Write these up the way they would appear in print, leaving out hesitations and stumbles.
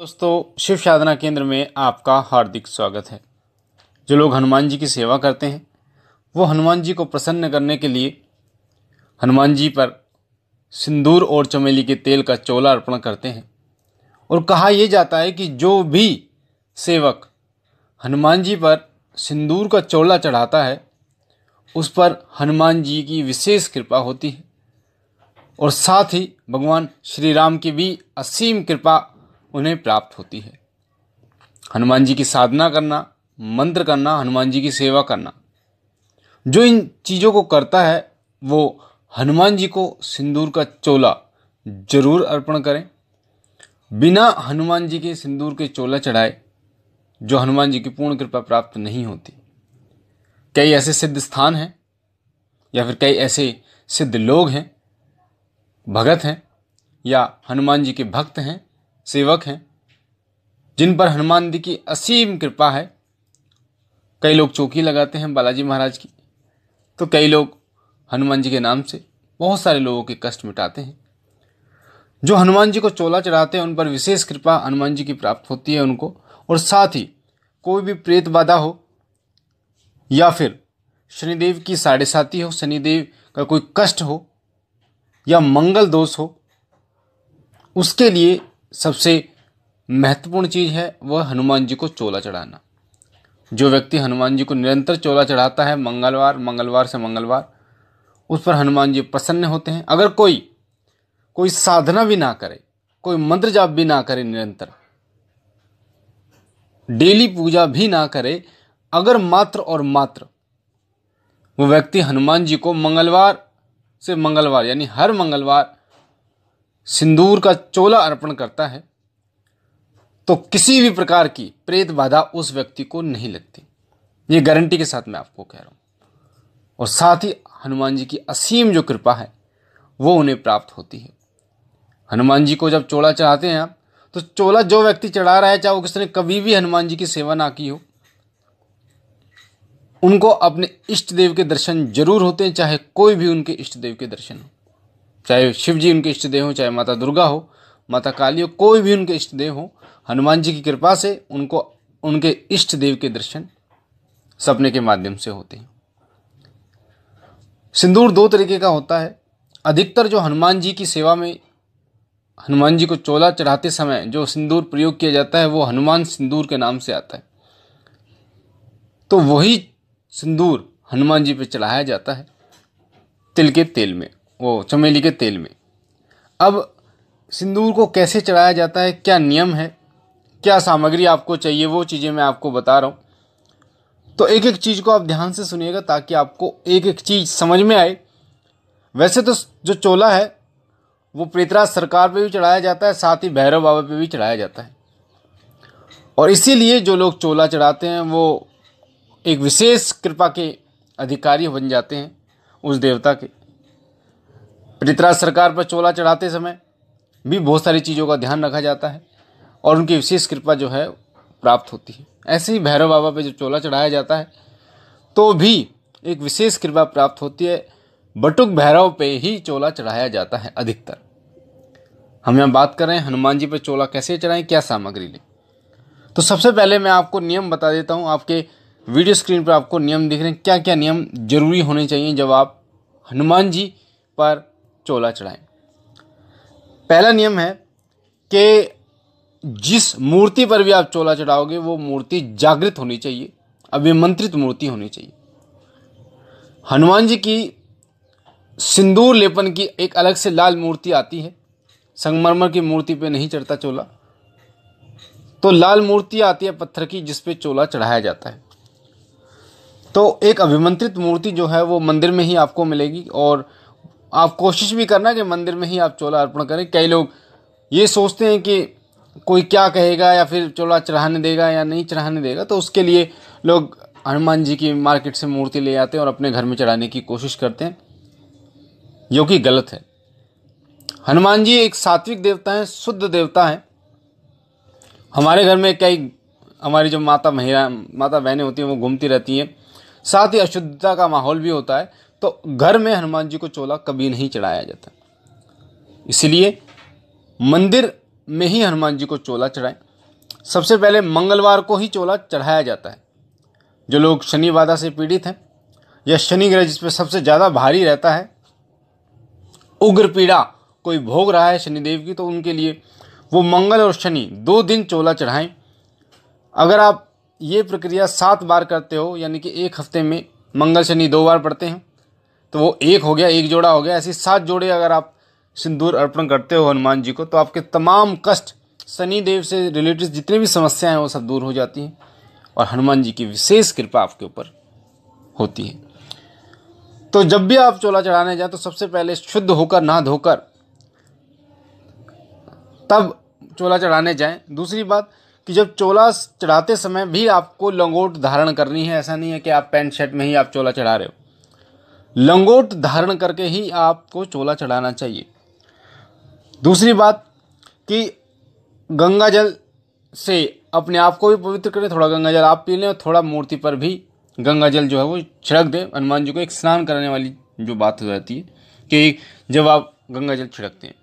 दोस्तों, शिव साधना केंद्र में आपका हार्दिक स्वागत है। जो लोग हनुमान जी की सेवा करते हैं वो हनुमान जी को प्रसन्न करने के लिए हनुमान जी पर सिंदूर और चमेली के तेल का चोला अर्पण करते हैं। और कहा यह जाता है कि जो भी सेवक हनुमान जी पर सिंदूर का चोला चढ़ाता है उस पर हनुमान जी की विशेष कृपा होती है और साथ ही भगवान श्री राम की भी असीम कृपा उन्हें प्राप्त होती है। हनुमान जी की साधना करना, मंत्र करना, हनुमान जी की सेवा करना, जो इन चीज़ों को करता है वो हनुमान जी को सिंदूर का चोला जरूर अर्पण करें। बिना हनुमान जी के सिंदूर के चोला चढ़ाए जो हनुमान जी की पूर्ण कृपा प्राप्त नहीं होती। कई ऐसे सिद्ध स्थान हैं या फिर कई ऐसे सिद्ध लोग हैं, भगत हैं या हनुमान जी के भक्त हैं, सेवक हैं, जिन पर हनुमान जी की असीम कृपा है। कई लोग चौकी लगाते हैं बालाजी महाराज की, तो कई लोग हनुमान जी के नाम से बहुत सारे लोगों के कष्ट मिटाते हैं। जो हनुमान जी को चोला चढ़ाते हैं उन पर विशेष कृपा हनुमान जी की प्राप्त होती है उनको। और साथ ही कोई भी प्रेत बाधा हो या फिर शनिदेव की साढ़े साती हो, शनिदेव का कोई कष्ट हो या मंगल दोष हो, उसके लिए सबसे महत्वपूर्ण चीज़ है वह हनुमान जी को चोला चढ़ाना। जो व्यक्ति हनुमान जी को निरंतर चोला चढ़ाता है मंगलवार से मंगलवार, उस पर हनुमान जी प्रसन्न होते हैं। अगर कोई साधना भी ना करे, कोई मंत्र जाप भी ना करे, निरंतर डेली पूजा भी ना करे, अगर मात्र और मात्र वो व्यक्ति हनुमान जी को मंगलवार से मंगलवार यानी हर मंगलवार सिंदूर का चोला अर्पण करता है तो किसी भी प्रकार की प्रेत बाधा उस व्यक्ति को नहीं लगती। ये गारंटी के साथ मैं आपको कह रहा हूं। और साथ ही हनुमान जी की असीम जो कृपा है वो उन्हें प्राप्त होती है। हनुमान जी को जब चोला चढ़ाते हैं आप, तो चोला जो व्यक्ति चढ़ा रहा है, चाहे वो किसने कभी भी हनुमान जी की सेवा ना की हो, उनको अपने इष्ट देव के दर्शन जरूर होते हैं। चाहे कोई भी उनके इष्ट देव के दर्शन हो, चाहे शिव जी उनके इष्ट देव हो, चाहे माता दुर्गा हो, माता काली हो, कोई भी उनके इष्ट देव हो, हनुमान जी की कृपा से उनको उनके इष्ट देव के दर्शन सपने के माध्यम से होते हैं। सिंदूर दो तरीके का होता है। अधिकतर जो हनुमान जी की सेवा में हनुमान जी को चोला चढ़ाते समय जो सिंदूर प्रयोग किया जाता है वो हनुमान सिंदूर के नाम से आता है। तो वही सिंदूर हनुमान जी पे चढ़ाया जाता है तिल के तेल में, वो चमेली के तेल में। अब सिंदूर को कैसे चढ़ाया जाता है, क्या नियम है, क्या सामग्री आपको चाहिए, वो चीज़ें मैं आपको बता रहा हूँ। तो एक एक चीज़ को आप ध्यान से सुनिएगा ताकि आपको एक एक चीज़ समझ में आए। वैसे तो जो चोला है वो प्रेतराज सरकार पे भी चढ़ाया जाता है, साथ ही भैरव बाबा पे भी चढ़ाया जाता है। और इसीलिए जो लोग चोला चढ़ाते हैं वो एक विशेष कृपा के अधिकारी बन जाते हैं उस देवता के। प्रेतराज सरकार पर चोला चढ़ाते समय भी बहुत सारी चीज़ों का ध्यान रखा जाता है और उनकी विशेष कृपा जो है प्राप्त होती है। ऐसे ही भैरव बाबा पे जो चोला चढ़ाया जाता है तो भी एक विशेष कृपा प्राप्त होती है। बटुक भैरव पे ही चोला चढ़ाया जाता है अधिकतर। हम यहाँ बात कर रहे हैं हनुमान जी पे चोला कैसे चढ़ाएं, क्या सामग्री लें। तो सबसे पहले मैं आपको नियम बता देता हूँ। आपके वीडियो स्क्रीन पर आपको नियम दिख रहे हैं, क्या क्या नियम जरूरी होने चाहिए जब आप हनुमान जी पर चोला चढ़ाएं। पहला नियम है कि जिस मूर्ति पर भी आप चोला चढ़ाओगे वो मूर्ति जागृत होनी चाहिए, अभिमंत्रित मूर्ति होनी चाहिए। हनुमान जी की सिंदूर लेपन की एक अलग से लाल मूर्ति आती है, संगमरमर की मूर्ति पे नहीं चढ़ता चोला, तो लाल मूर्ति आती है पत्थर की जिस पे चोला चढ़ाया जाता है। तो एक अभिमंत्रित मूर्ति जो है वो मंदिर में ही आपको मिलेगी और आप कोशिश भी करना कि मंदिर में ही आप चोला अर्पण करें। कई लोग ये सोचते हैं कि कोई क्या कहेगा या फिर चोला चढ़ाने देगा या नहीं चढ़ाने देगा, तो उसके लिए लोग हनुमान जी की मार्केट से मूर्ति ले आते हैं और अपने घर में चढ़ाने की कोशिश करते हैं, जो कि गलत है। हनुमान जी एक सात्विक देवता हैं, शुद्ध देवता हैं। हमारे घर में कई हमारी जो माता बहनें होती हैं वो घूमती रहती हैं, साथ ही अशुद्धता का माहौल भी होता है, तो घर में हनुमान जी को चोला कभी नहीं चढ़ाया जाता। इसलिए मंदिर में ही हनुमान जी को चोला चढ़ाएं। सबसे पहले मंगलवार को ही चोला चढ़ाया जाता है। जो लोग शनि बाधा से पीड़ित हैं या शनि ग्रह जिस पर सबसे ज़्यादा भारी रहता है, उग्र पीड़ा कोई भोग रहा है शनिदेव की, तो उनके लिए वो मंगल और शनि 2 दिन चोला चढ़ाएं। अगर आप ये प्रक्रिया 7 बार करते हो, यानी कि एक हफ्ते में मंगल शनि 2 बार पढ़ते हैं, तो वो एक हो गया, एक जोड़ा हो गया। ऐसे 7 जोड़े अगर आप सिंदूर अर्पण करते हो हनुमान जी को, तो आपके तमाम कष्ट, शनि देव से रिलेटेड जितनी भी समस्याएं हैं वो सब दूर हो जाती हैं और हनुमान जी की विशेष कृपा आपके ऊपर होती है। तो जब भी आप चोला चढ़ाने जाए तो सबसे पहले शुद्ध होकर, नहा धोकर तब चोला चढ़ाने जाएं। दूसरी बात कि जब चोला चढ़ाते समय भी आपको लंगोट धारण करनी है। ऐसा नहीं है कि आप पैंट शर्ट में ही आप चोला चढ़ा रहे हो, लंगोट धारण करके ही आपको चोला चढ़ाना चाहिए। दूसरी बात कि गंगा जल से अपने आप को भी पवित्र करें। थोड़ा गंगा जल आप पी लें और थोड़ा मूर्ति पर भी गंगा जल जो है वो छिड़क दें। हनुमान जी को एक स्नान कराने वाली जो बात हो जाती है कि जब आप गंगा जल छिड़कते हैं,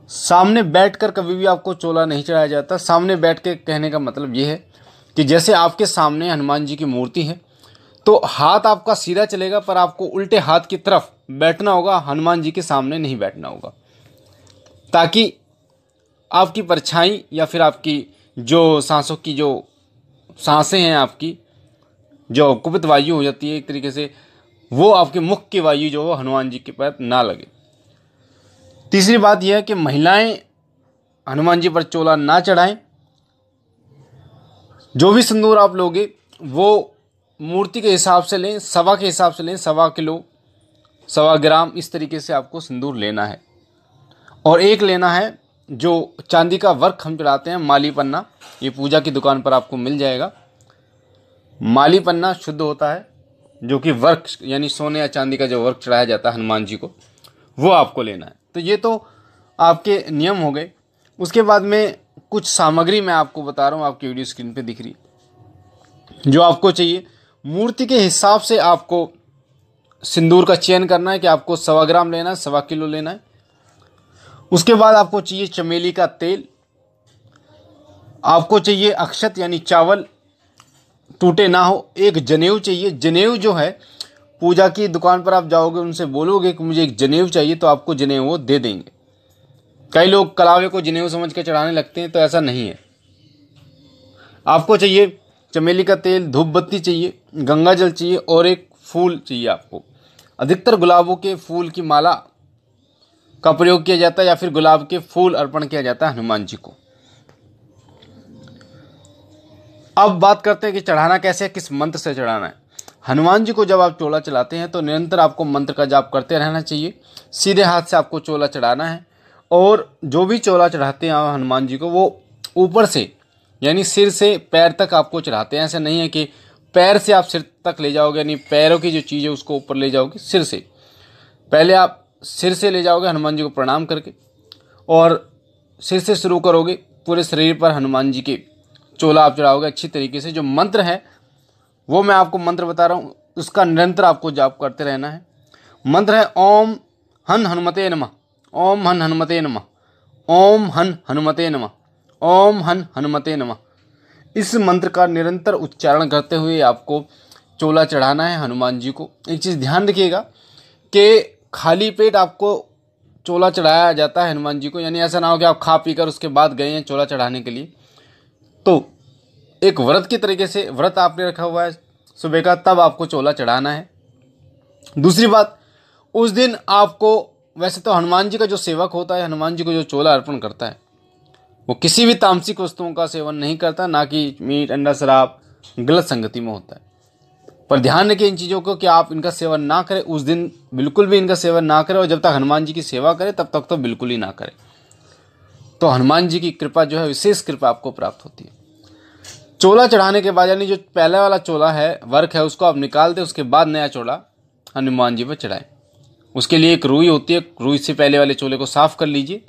सामने बैठकर कभी भी आपको चोला नहीं चढ़ाया जाता। सामने बैठ के कहने का मतलब ये है कि जैसे आपके सामने हनुमान जी की मूर्ति है तो हाथ आपका सीधा चलेगा, पर आपको उल्टे हाथ की तरफ बैठना होगा, हनुमान जी के सामने नहीं बैठना होगा, ताकि आपकी परछाई या फिर आपकी जो सांसों की जो सांसें हैं, आपकी जो कुपित वायु हो जाती है एक तरीके से, वो आपके मुख की वायु जो हो हनुमान जी के पैर ना लगे। तीसरी बात यह है कि महिलाएं हनुमान जी पर चोला ना चढ़ाएं। जो भी सिंदूर आप लोगे वो मूर्ति के हिसाब से लें, सवा के हिसाब से लें, 1.25 किलो, 1.25 ग्राम, इस तरीके से आपको सिंदूर लेना है। और एक लेना है जो चांदी का वर्क हम चढ़ाते हैं, माली पन्ना, ये पूजा की दुकान पर आपको मिल जाएगा। माली पन्ना शुद्ध होता है, जो कि वर्क यानी सोने या चांदी का जो वर्क चढ़ाया जाता है हनुमान जी को, वो आपको लेना है। तो ये तो आपके नियम हो गए। उसके बाद में कुछ सामग्री मैं आपको बता रहा हूँ, आपकी वीडियो स्क्रीन पे दिख रही है, जो आपको चाहिए। मूर्ति के हिसाब से आपको सिंदूर का चयन करना है कि आपको 1.25 ग्राम लेना है, 1.25 किलो लेना है। उसके बाद आपको चाहिए चमेली का तेल, आपको चाहिए अक्षत यानी चावल टूटे ना हो, एक जनेऊ चाहिए। जनेऊ जो है पूजा की दुकान पर आप जाओगे, उनसे बोलोगे कि मुझे एक जनेऊ चाहिए, तो आपको जनेऊ वो दे देंगे। कई लोग कलावे को जनेऊ समझ के चढ़ाने लगते हैं, तो ऐसा नहीं है। आपको चाहिए चमेली का तेल, धूप बत्ती चाहिए, गंगा जल चाहिए और एक फूल चाहिए आपको। अधिकतर गुलाबों के फूल की माला का प्रयोग किया जाता है या फिर गुलाब के फूल अर्पण किया जाता है हनुमान जी को। अब बात करते हैं कि चढ़ाना कैसे है, किस मंत्र से चढ़ाना है। हनुमान जी को जब आप चोला चलाते हैं तो निरंतर आपको मंत्र का जाप करते रहना चाहिए। सीधे हाथ से आपको चोला चढ़ाना है और जो भी चोला चढ़ाते हैं आप हनुमान जी को, वो ऊपर से यानी सिर से पैर तक आपको चढ़ाते हैं। ऐसा नहीं है कि पैर से आप सिर तक ले जाओगे, यानी पैरों की जो चीज़ है उसको ऊपर ले जाओगे। सिर से पहले आप सिर से ले जाओगे हनुमान जी को प्रणाम करके, और सिर से शुरू करोगे, पूरे शरीर पर हनुमान जी के चोला आप चढ़ाओगे अच्छी तरीके से। जो मंत्र है वो मैं आपको मंत्र बता रहा हूँ, उसका निरंतर आपको जाप करते रहना है। मंत्र है ओम हन हनुमते नमः, ओम हन हनुमते नमः, ओम हन हनुमते नमः, ओम हन हनुमते नमः। इस मंत्र का निरंतर उच्चारण करते हुए आपको चोला चढ़ाना है हनुमान जी को। एक चीज़ ध्यान रखिएगा कि खाली पेट आपको चोला चढ़ाया जाता है हनुमान जी को, यानी ऐसा ना हो कि आप खा पी कर उसके बाद गए हैं चोला चढ़ाने के लिए। तो एक व्रत की तरीके से व्रत आपने रखा हुआ है सुबह का, तब आपको चोला चढ़ाना है। दूसरी बात, उस दिन आपको, वैसे तो हनुमान जी का जो सेवक होता है, हनुमान जी को जो चोला अर्पण करता है, वो किसी भी तामसिक वस्तुओं का सेवन नहीं करता, ना कि मीट, अंडा, शराब, गलत संगति में होता है। पर ध्यान रखें इन चीज़ों को कि आप इनका सेवन ना करें, उस दिन बिल्कुल भी इनका सेवन ना करें, और जब तक हनुमान जी की सेवा करें तब तक तो बिल्कुल ही ना करें। तो हनुमान जी की कृपा जो है, विशेष कृपा आपको प्राप्त होती है। चोला चढ़ाने के बाद, यानी जो पहले वाला चोला है, वर्क है, उसको आप निकाल दें, उसके बाद नया चोला हनुमान जी पर चढ़ाएं। उसके लिए एक रुई होती है, रुई से पहले वाले चोले को साफ कर लीजिए,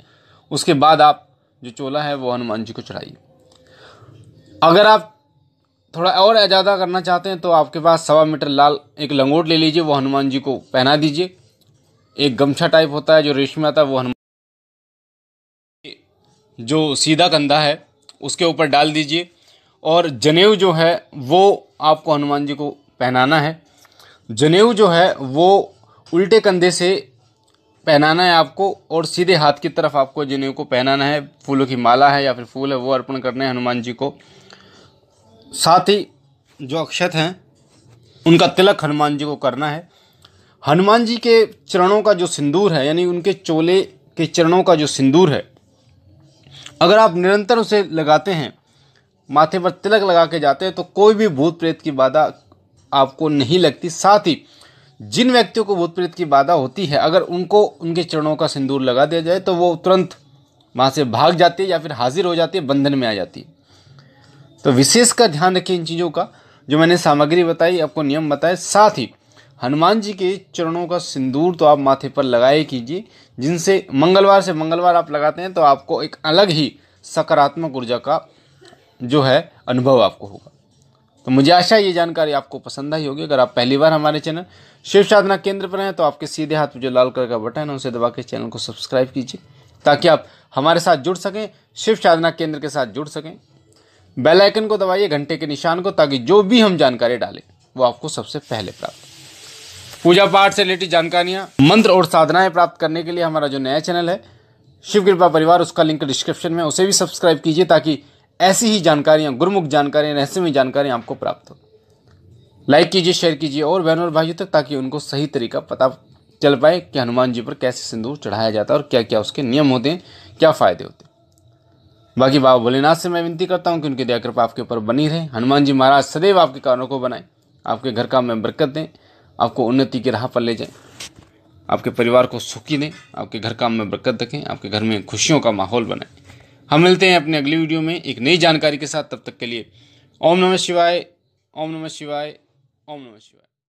उसके बाद आप जो चोला है वो हनुमान जी को चढ़ाइए। अगर आप थोड़ा और ज़्यादा करना चाहते हैं तो आपके पास 1.25 मीटर लाल एक लंगोट ले लीजिए, वो हनुमान जी को पहना दीजिए। एक गमछा टाइप होता है जो रेशमी आता है, वो हनुमान जो सीधा कंधा है उसके ऊपर डाल दीजिए, और जनेऊ जो है वो आपको हनुमान जी को पहनाना है। जनेऊ जो है वो उल्टे कंधे से पहनाना है आपको, और सीधे हाथ की तरफ आपको जनेऊ को पहनाना है। फूलों की माला है या फिर फूल है वो अर्पण करने हैं हनुमान जी को। साथ ही जो अक्षत हैं उनका तिलक हनुमान जी को करना है। हनुमान जी के चरणों का जो सिंदूर है, यानी उनके चोले के चरणों का जो सिंदूर है, अगर आप निरंतर उसे लगाते हैं, माथे पर तिलक लगा के जाते हैं, तो कोई भी भूत प्रेत की बाधा आपको नहीं लगती। साथ ही जिन व्यक्तियों को भूत प्रेत की बाधा होती है, अगर उनको उनके चरणों का सिंदूर लगा दिया जाए तो वो तुरंत वहाँ से भाग जाती है या फिर हाजिर हो जाती है, बंधन में आ जाती है। तो विशेष का ध्यान रखिए इन चीज़ों का, जो मैंने सामग्री बताई, आपको नियम बताए। साथ ही हनुमान जी के चरणों का सिंदूर तो आप माथे पर लगाए कीजिए, जिनसे मंगलवार से मंगलवार आप लगाते हैं तो आपको एक अलग ही सकारात्मक ऊर्जा का जो है अनुभव आपको होगा। तो मुझे आशा है ये जानकारी आपको पसंद आई होगी। अगर आप पहली बार हमारे चैनल शिव साधना केंद्र पर हैं तो आपके सीधे हाथ में जो लाल कलर का बटन है उसे दबा के चैनल को सब्सक्राइब कीजिए, ताकि आप हमारे साथ जुड़ सकें, शिव साधना केंद्र के साथ जुड़ सकें। बेल आइकन को दबाइए, घंटे के निशान को, ताकि जो भी हम जानकारी डालें वो आपको सबसे पहले प्राप्त हो। पूजा पाठ से रिलेटेड जानकारियाँ, मंत्र और साधनाएं प्राप्त करने के लिए हमारा जो नया चैनल है शिव कृपा परिवार, उसका लिंक डिस्क्रिप्शन में, उसे भी सब्सक्राइब कीजिए, ताकि ऐसी ही जानकारियाँ, गुरुमुख जानकारियाँ, रहस्यमय जानकारियाँ आपको प्राप्त हो। लाइक कीजिए, शेयर कीजिए और बहनों और भाइयों तक, ताकि उनको सही तरीका पता चल पाए कि हनुमान जी पर कैसे सिंदूर चढ़ाया जाता है और क्या क्या उसके नियम होते हैं, क्या फ़ायदे होते हैं। बाकी बाबा भोलेनाथ से मैं विनती करता हूँ कि उनकी दया कृपा आपके ऊपर बनी रहे। हनुमान जी महाराज सदैव आपके कारणों को बनाएं, आपके घर काम में बरकत दें, आपको उन्नति की राह पर ले जाएं, आपके परिवार को सुखी दें, आपके घर काम में बरकत रखें, आपके घर में खुशियों का माहौल बनाएं। हम मिलते हैं अपने अगली वीडियो में एक नई जानकारी के साथ। तब तक के लिए ओम नमः शिवाय, ओम नमः शिवाय, ओम नमः शिवाय।